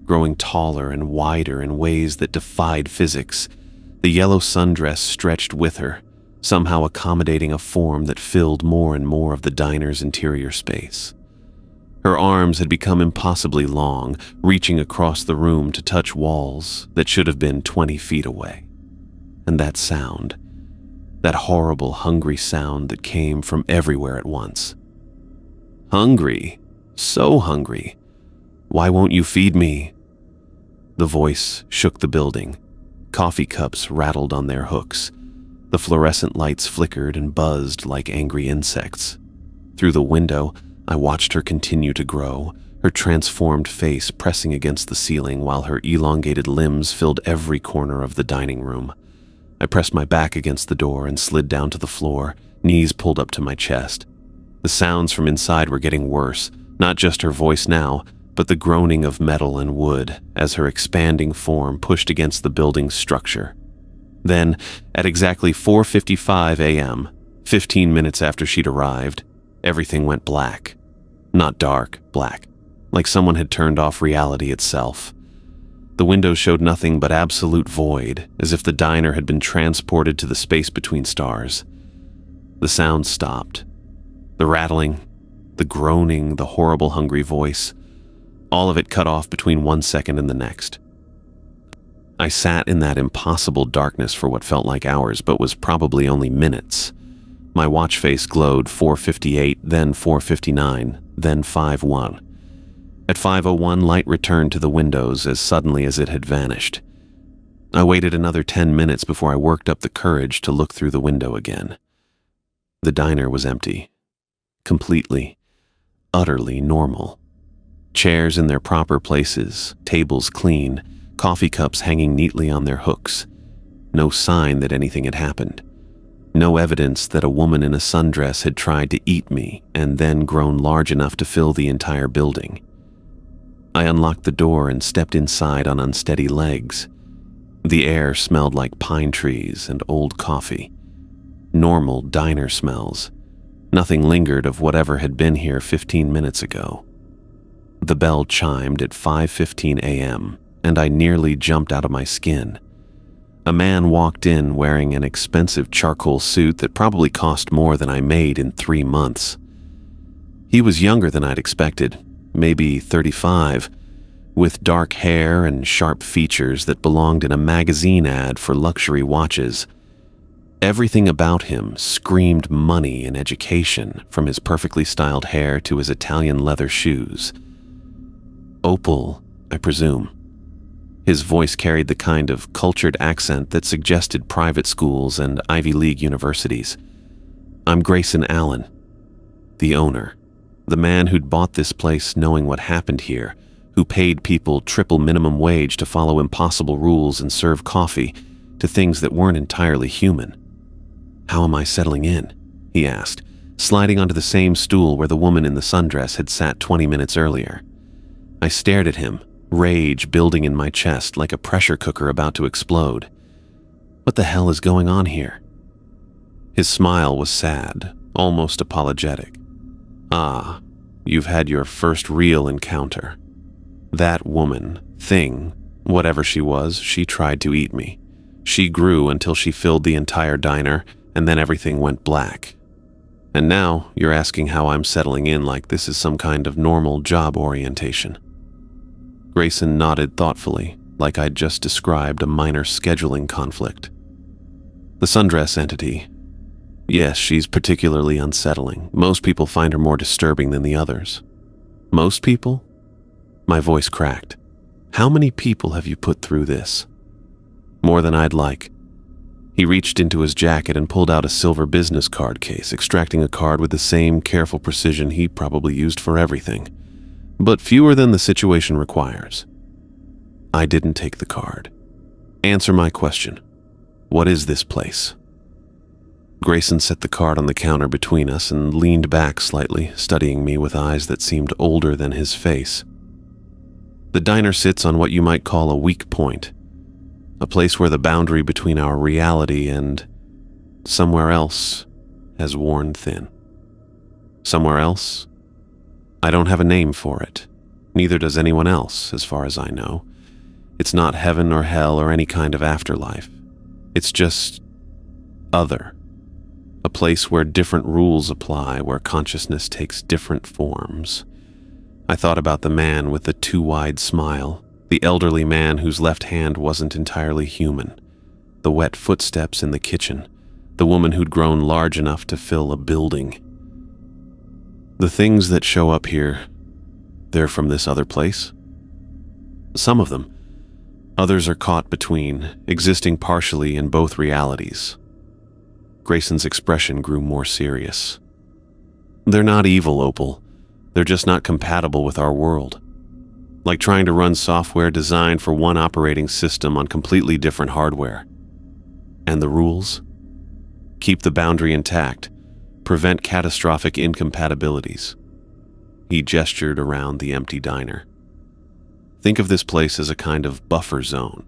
[SPEAKER 1] growing taller and wider in ways that defied physics. The yellow sundress stretched with her, somehow accommodating a form that filled more and more of the diner's interior space. Her arms had become impossibly long, reaching across the room to touch walls that should have been 20 feet away. And that sound, that horrible, hungry sound that came from everywhere at once. "Hungry, so hungry. Why won't you feed me?" The voice shook the building. Coffee cups rattled on their hooks. The fluorescent lights flickered and buzzed like angry insects. Through the window, I watched her continue to grow, her transformed face pressing against the ceiling while her elongated limbs filled every corner of the dining room. I pressed my back against the door and slid down to the floor, knees pulled up to my chest. The sounds from inside were getting worse, not just her voice now, but the groaning of metal and wood as her expanding form pushed against the building's structure. Then, at exactly 4:55 a.m., 15 minutes after she'd arrived, everything went black. Not dark, black, like someone had turned off reality itself. The windows showed nothing but absolute void, as if the diner had been transported to the space between stars. The sound stopped. The rattling, the groaning, the horrible hungry voice, all of it cut off between 1 second and the next. I sat in that impossible darkness for what felt like hours, but was probably only minutes. My watch face glowed 4:58, then 4:59, then 5:1. At 5:01, light returned to the windows as suddenly as it had vanished. I waited another 10 minutes before I worked up the courage to look through the window again. The diner was empty. Completely, utterly normal. Chairs in their proper places, tables clean, coffee cups hanging neatly on their hooks. No sign that anything had happened. No evidence that a woman in a sundress had tried to eat me and then grown large enough to fill the entire building. I unlocked the door and stepped inside on unsteady legs. The air smelled like pine trees and old coffee. Normal diner smells. Nothing lingered of whatever had been here 15 minutes ago. The bell chimed at 5:15 a.m., and I nearly jumped out of my skin. A man walked in wearing an expensive charcoal suit that probably cost more than I made in 3 months. He was younger than I'd expected, maybe 35, with dark hair and sharp features that belonged in a magazine ad for luxury watches. Everything about him screamed money and education, from his perfectly styled hair to his Italian leather shoes. Opal, I presume. His voice carried the kind of cultured accent that suggested private schools and Ivy League universities. I'm Grayson Allen, the owner, the man who'd bought this place knowing what happened here, who paid people triple minimum wage to follow impossible rules and serve coffee to things that weren't entirely human. How am I settling in? He asked, sliding onto the same stool where the woman in the sundress had sat 20 minutes earlier. I stared at him, rage building in my chest like a pressure cooker about to explode. What the hell is going on here? His smile was sad, almost apologetic. Ah, you've had your first real encounter. That woman, thing, whatever she was, she tried to eat me. She grew until she filled the entire diner, and then everything went black. And now you're asking how I'm settling in like this is some kind of normal job orientation. Grayson nodded thoughtfully, like I'd just described a minor scheduling conflict. The sundress entity. Yes, she's particularly unsettling. Most people find her more disturbing than the others. Most people? My voice cracked. How many people have you put through this? More than I'd like. He reached into his jacket and pulled out a silver business card case, extracting a card with the same careful precision he probably used for everything, but fewer than the situation requires. I didn't take the card. Answer my question. What is this place? Grayson set the card on the counter between us and leaned back slightly, studying me with eyes that seemed older than his face. The diner sits on what you might call a weak point, a place where the boundary between our reality and somewhere else has worn thin. Somewhere else? I don't have a name for it. Neither does anyone else, as far as I know. It's not heaven or hell or any kind of afterlife. It's just other. A place where different rules apply, where consciousness takes different forms. I thought about the man with the too wide smile, the elderly man whose left hand wasn't entirely human, the wet footsteps in the kitchen, the woman who'd grown large enough to fill a building. The things that show up here, they're from this other place? Some of them. Others are caught between, existing partially in both realities. Grayson's expression grew more serious. They're not evil, Opal. They're just not compatible with our world. Like trying to run software designed for one operating system on completely different hardware. And the rules? Keep the boundary intact. Prevent catastrophic incompatibilities. He gestured around the empty diner. Think of this place as a kind of buffer zone.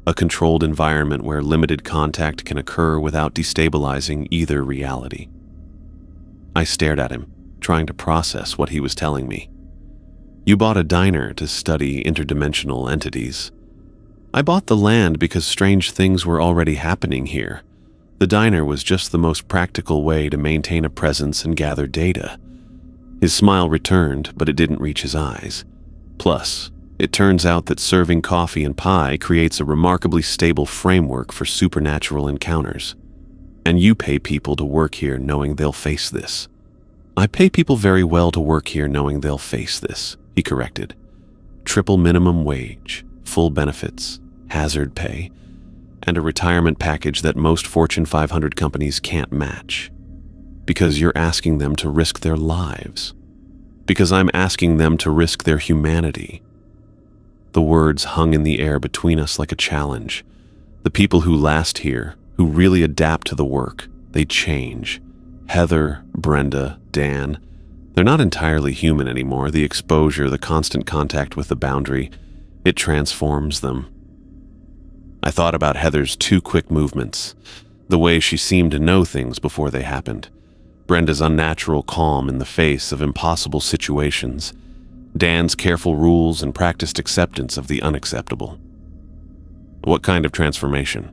[SPEAKER 1] A controlled environment where limited contact can occur without destabilizing either reality. I stared at him, trying to process what he was telling me. You bought a diner to study interdimensional entities. I bought the land because strange things were already happening here. The diner was just the most practical way to maintain a presence and gather data. His smile returned, but it didn't reach his eyes. Plus, it turns out that serving coffee and pie creates a remarkably stable framework for supernatural encounters. And you pay people to work here knowing they'll face this. I pay people very well to work here knowing they'll face this, he corrected. Triple minimum wage, full benefits, hazard pay, and a retirement package that most Fortune 500 companies can't match. Because you're asking them to risk their lives. Because I'm asking them to risk their humanity. The words hung in the air between us like a challenge. The people who last here, who really adapt to the work, they change. Heather, Brenda, Dan, they're not entirely human anymore. The exposure, the constant contact with the boundary, it transforms them. I thought about Heather's 2 quick movements, the way she seemed to know things before they happened, Brenda's unnatural calm in the face of impossible situations, Dan's careful rules and practiced acceptance of the unacceptable. What kind of transformation?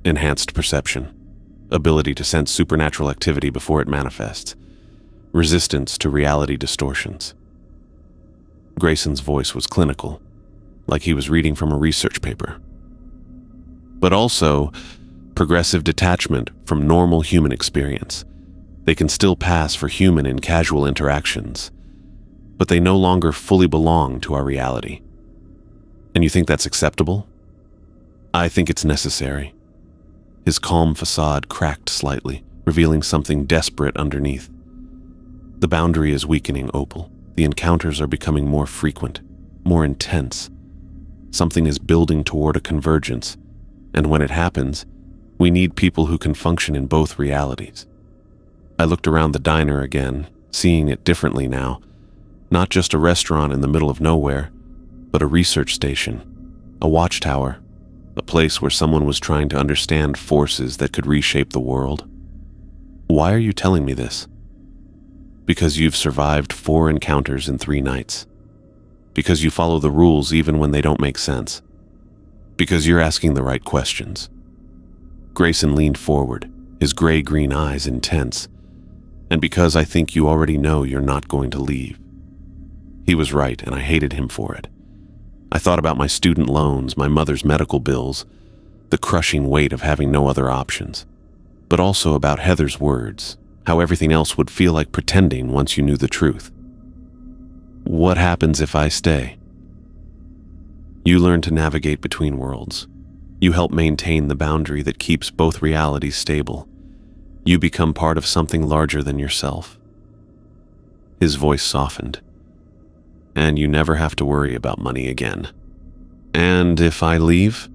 [SPEAKER 1] Enhanced perception, ability to sense supernatural activity before it manifests, resistance to reality distortions. Grayson's voice was clinical, like he was reading from a research paper. But also, progressive detachment from normal human experience. They can still pass for human in casual interactions, but they no longer fully belong to our reality. And you think that's acceptable? I think it's necessary. His calm facade cracked slightly, revealing something desperate underneath. The boundary is weakening, Opal. The encounters are becoming more frequent, more intense. Something is building toward a convergence, and when it happens, we need people who can function in both realities. I looked around the diner again, seeing it differently now. Not just a restaurant in the middle of nowhere, but a research station, a watchtower, a place where someone was trying to understand forces that could reshape the world. Why are you telling me this? Because you've survived 4 encounters in 3 nights. Because you follow the rules even when they don't make sense. Because you're asking the right questions. Grayson leaned forward, his gray-green eyes intense. And because I think you already know you're not going to leave. He was right, and I hated him for it. I thought about my student loans, my mother's medical bills, the crushing weight of having no other options. But also about Heather's words, how everything else would feel like pretending once you knew the truth. What happens if I stay? You learn to navigate between worlds. You help maintain the boundary that keeps both realities stable. You become part of something larger than yourself. His voice softened. And you never have to worry about money again. And if I leave,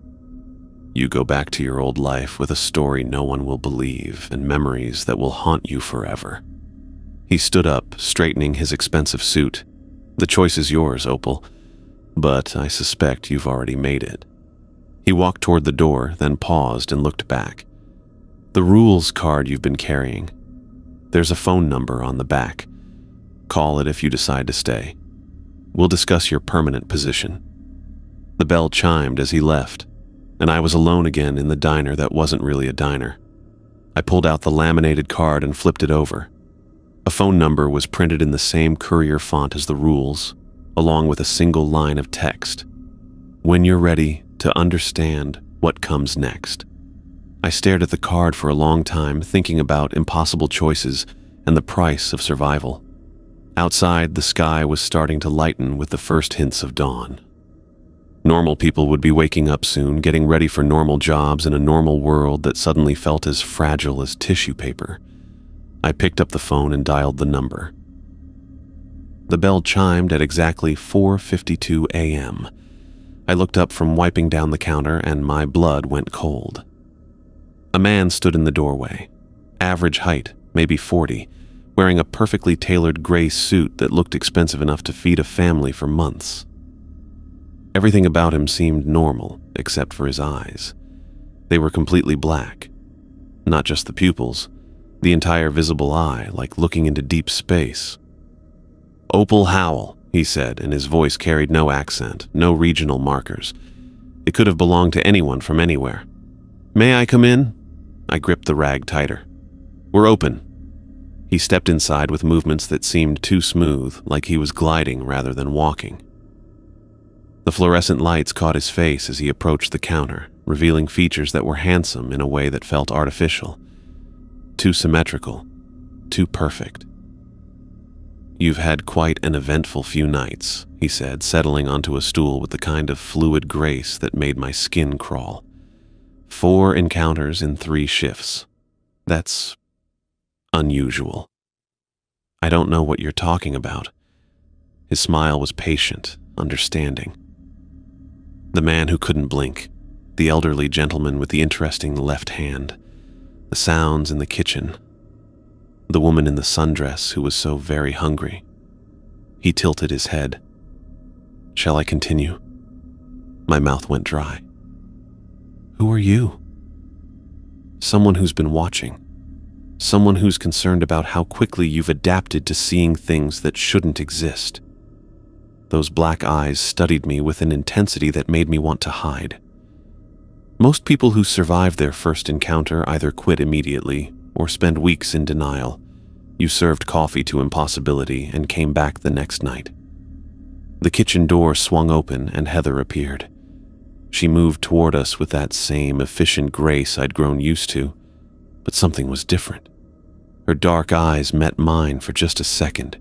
[SPEAKER 1] you go back to your old life with a story no one will believe and memories that will haunt you forever. He stood up, straightening his expensive suit. The choice is yours, Opal, but I suspect you've already made it. He walked toward the door, then paused and looked back. The rules card you've been carrying. There's a phone number on the back. Call it if you decide to stay. We'll discuss your permanent position. The bell chimed as he left, and I was alone again in the diner that wasn't really a diner. I pulled out the laminated card and flipped it over. A phone number was printed in the same courier font as the rules, along with a single line of text. When you're ready to understand what comes next. I stared at the card for a long time, thinking about impossible choices and the price of survival. Outside, the sky was starting to lighten with the first hints of dawn. Normal people would be waking up soon, getting ready for normal jobs in a normal world that suddenly felt as fragile as tissue paper. I picked up the phone and dialed the number. The bell chimed at exactly 4:52 a.m. I looked up from wiping down the counter and my blood went cold. A man stood in the doorway, average height, maybe 40, wearing a perfectly tailored gray suit that looked expensive enough to feed a family for months. Everything about him seemed normal, except for his eyes. They were completely black. Not just the pupils, the entire visible eye, like looking into deep space. "Opal Howell," he said, and his voice carried no accent, no regional markers. It could have belonged to anyone from anywhere. "May I come in?" I gripped the rag tighter. "We're open." He stepped inside with movements that seemed too smooth, like he was gliding rather than walking. The fluorescent lights caught his face as he approached the counter, revealing features that were handsome in a way that felt artificial. Too symmetrical, too perfect. "You've had quite an eventful few nights," he said, settling onto a stool with the kind of fluid grace that made my skin crawl. "4 encounters in 3 shifts. That's unusual." "I don't know what you're talking about." His smile was patient, understanding. The man who couldn't blink, the elderly gentleman with the interesting left hand, the sounds in the kitchen, the woman in the sundress who was so very hungry. He tilted his head. "Shall I continue?" My mouth went dry. "Who are you?" "Someone who's been watching. Someone who's concerned about how quickly you've adapted to seeing things that shouldn't exist." Those black eyes studied me with an intensity that made me want to hide. Most people who survive their first encounter either quit immediately or spend weeks in denial. You served coffee to impossibility and came back the next night. The kitchen door swung open and Heather appeared. She moved toward us with that same efficient grace I'd grown used to, but something was different. Her dark eyes met mine for just a second,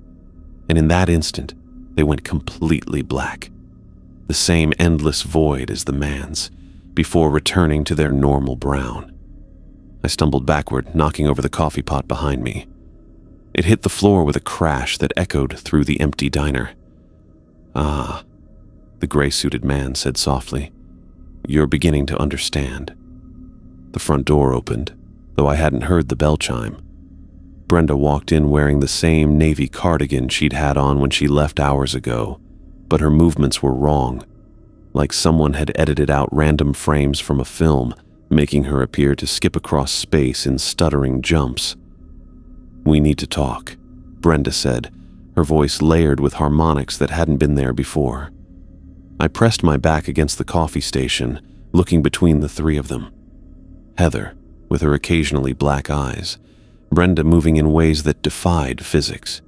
[SPEAKER 1] and in that instant, they went completely black. The same endless void as the man's, before returning to their normal brown. I stumbled backward, knocking over the coffee pot behind me. It hit the floor with a crash that echoed through the empty diner. "Ah," the gray-suited man said softly. "You're beginning to understand." The front door opened, though I hadn't heard the bell chime. Brenda walked in wearing the same navy cardigan she'd had on when she left hours ago, but her movements were wrong, like someone had edited out random frames from a film, making her appear to skip across space in stuttering jumps. "We need to talk," Brenda said, her voice layered with harmonics that hadn't been there before. I pressed my back against the coffee station, looking between the 3 of them. Heather, with her occasionally black eyes, Brenda moving in ways that defied physics,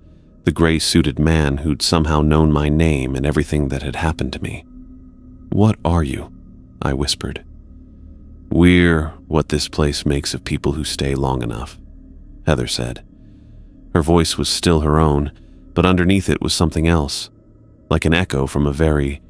[SPEAKER 1] the gray-suited man who'd somehow known my name and everything that had happened to me. "What are you?" I whispered. "We're what this place makes of people who stay long enough," Heather said. Her voice was still her own, but underneath it was something else, like an echo from a very,